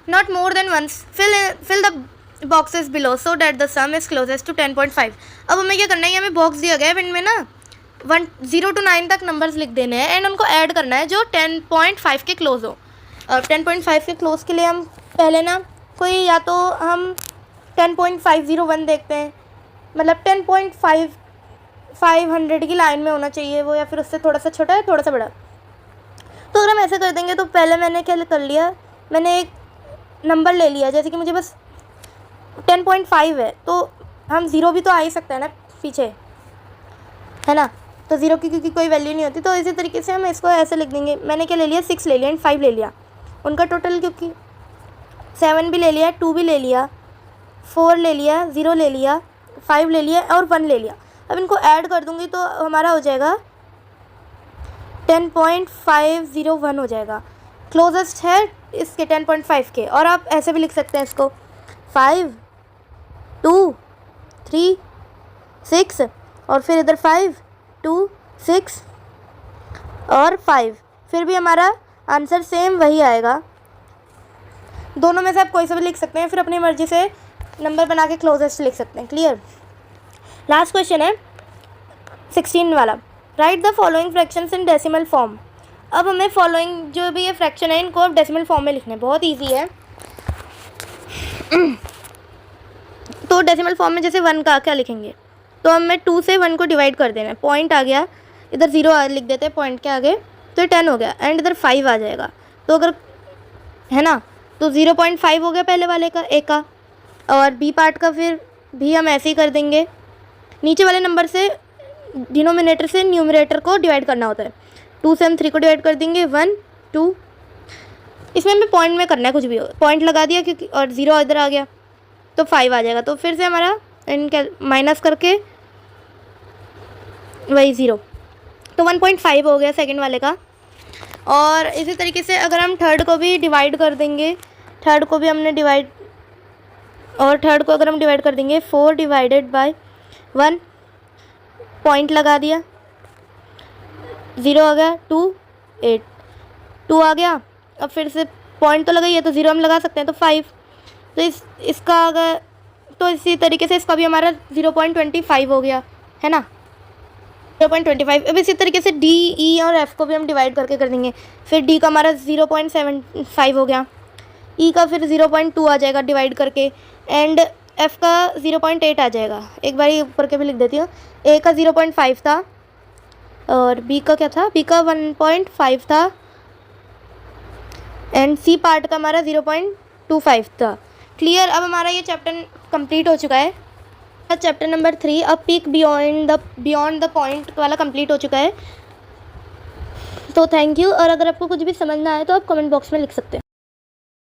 not more than once fill the boxes below so that the sum is closest to 10.5। अब हमें क्या करना है, हमें बॉक्स दिया गया है इनमें ना 0 to 9 तक नंबर्स लिख देने हैं एंड उनको ऐड करना है जो 10.5 के क्लोज हो। और 10.5 के क्लोज के लिए हम पहले ना कोई या तो हम 10.501 देखते हैं, मतलब 10.500 की लाइन में होना चाहिए वो, या फिर उससे थोड़ा सा छोटा है थोड़ा सा बड़ा। तो अगर हम ऐसे कर देंगे तो पहले मैंने क्या कर लिया, मैंने एक नंबर ले लिया, जैसे कि मुझे बस 10.5 है तो हम 0 भी तो आ ही सकता है ना पीछे, है ना, तो 0 की क्योंकि कोई वैल्यू नहीं होती। तो इसी तरीके से हम इसको ऐसे लिख देंगे। मैंने क्या ले लिया 6 ले लिया एंड 5 ले लिया, उनका टोटल क्योंकि 7 भी ले लिया, 2 भी ले लिया, 4 ले लिया, 0 ले लिया, 5 ले लिया और 1 ले लिया। अब इनको ऐड कर दूँगी तो हमारा हो जाएगा 10.501 हो जाएगा, क्लोजेस्ट है इसके 10.5 के। और आप ऐसे भी लिख सकते हैं इसको 5 2 3 6 और फिर इधर 5 2 6 और 5, फिर भी हमारा आंसर सेम वही आएगा। दोनों में से आप कोई सा भी लिख सकते हैं, फिर अपनी मर्जी से नंबर बना के क्लोजेस्ट लिख सकते हैं। क्लियर। लास्ट क्वेश्चन है 16 वाला, right the following fractions in decimal form. अब हमें फॉलोइंग जो भी ये फ्रैक्शन है इनको अब डेसिमल फॉर्म में लिखना है, बहुत ईजी है। तो डेसिमल फॉर्म में जैसे 1 का क्या लिखेंगे, तो हमें 2 से 1 को डिवाइड कर देना है। पॉइंट आ गया, इधर 0 लिख देते हैं पॉइंट के आगे, तो 10 हो गया एंड इधर 5 आ जाएगा। तो अगर है ना, तो 0.5 हो गया पहले वाले का ए का, और बी पार्ट का फिर भी हम ऐसे ही कर देंगे। नीचे वाले नंबर से डिनोमिनेटर से न्यूमरेटर को डिवाइड करना होता है। 2 से हम 3 को डिवाइड कर देंगे 1 2, इसमें हमें पॉइंट में करना है, कुछ भी हो पॉइंट लगा दिया क्योंकि, और 0 इधर आ गया तो 5 आ जाएगा। तो फिर से हमारा इनके माइनस करके वही 0, तो 1.5 हो गया सेकंड वाले का। और इसी तरीके से अगर हम थर्ड को भी डिवाइड कर देंगे, थर्ड को अगर हम डिवाइड कर देंगे 4 डिवाइडेड बाय 1, पॉइंट लगा दिया, 0 आ गया, 2 8, 2 आ गया। अब फिर से पॉइंट तो लगाइए, तो 0 हम लगा सकते हैं, तो 5। तो इसका अगर, तो इसी तरीके से इसका भी हमारा 0.25 हो गया, है ना, 0.25। अब इसी तरीके से डी, ई और एफ़ को भी हम डिवाइड करके कर देंगे। फिर डी का हमारा 0.75 हो गया, ई का फिर 0.2 आ जाएगा डिवाइड करके, एंड एफ़ का 0.8 आ जाएगा। एक बार ऊपर के भी लिख देती हूँ। ए का 0.5 था और बी का क्या था, बी का 1.5 था, एंड सी पार्ट का हमारा 0.25 था। क्लियर। अब हमारा ये चैप्टर कंप्लीट हो चुका है। चैप्टर नंबर 3 अब पीक बियॉन्ड द पॉइंट वाला कंप्लीट हो चुका है। तो थैंक यू। और अगर आपको कुछ भी समझना आए तो आप कमेंट बॉक्स में लिख सकते हैं।